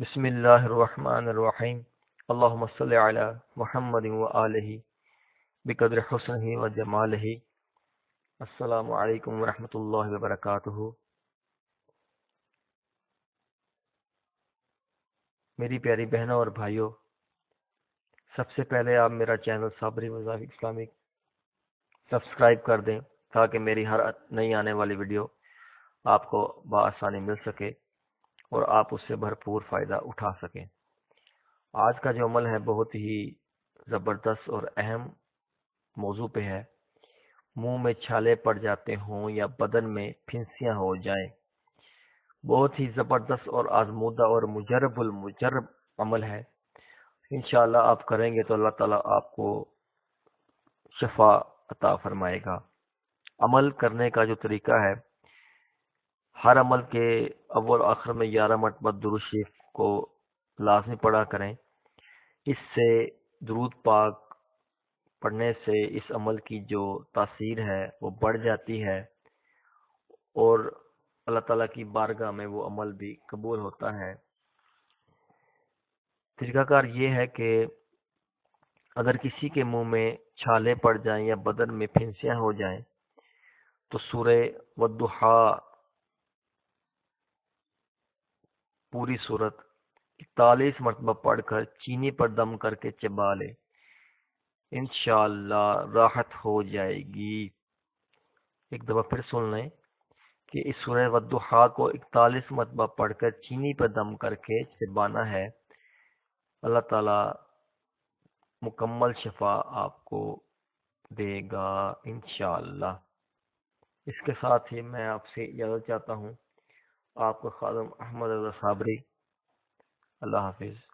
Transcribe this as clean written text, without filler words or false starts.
بسم اللہ الرحمن الرحیم اللہم صلی علی محمد و آلہ بقدر حسنہ و جمالہ۔ السلام علیکم ورحمۃ اللہ وبرکاتہ۔ میری پیاری بہنوں اور بھائیوں، سب سے پہلے آپ میرا چینل صابری مذاہب اسلامک سبسکرائب کر دیں تاکہ میری ہر نئی آنے والی ویڈیو آپ کو بآسانی مل سکے اور آپ اس سے بھرپور فائدہ اٹھا سکیں۔ آج کا جو عمل ہے بہت ہی زبردست اور اہم موضوع پہ ہے۔ منہ میں چھالے پڑ جاتے ہوں یا بدن میں پھنسیاں ہو جائیں، بہت ہی زبردست اور آزمودہ اور مجرب المجرب عمل ہے۔ انشاءاللہ آپ کریں گے تو اللہ تعالیٰ آپ کو شفا عطا فرمائے گا۔ عمل کرنے کا جو طریقہ ہے، ہر عمل کے اول آخر میں 11 مرتبہ درود شریف کو لازمی پڑھا کریں۔ اس سے درود پاک پڑھنے سے اس عمل کی جو تاثیر ہے وہ بڑھ جاتی ہے اور اللہ تعالیٰ کی بارگاہ میں وہ عمل بھی قبول ہوتا ہے۔ طریقہ کار یہ ہے کہ اگر کسی کے منہ میں چھالے پڑ جائیں یا بدن میں پھنسیاں ہو جائیں تو سورہ والضحیٰ پوری صورت 41 مرتبہ پڑھ کر چینی پر دم کر کے چبا لے، انشاءاللہ راحت ہو جائے گی۔ ایک دفعہ پھر سن لیں کہ اس سورہ والضحیٰ کو 41 مرتبہ پڑھ کر چینی پر دم کر کے چبانا ہے۔ اللہ تعالیٰ مکمل شفا آپ کو دے گا انشاءاللہ۔ اس کے ساتھ ہی میں آپ سے اجازت چاہتا ہوں۔ آپ کا خادم احمد رضا صابری۔ اللہ حافظ۔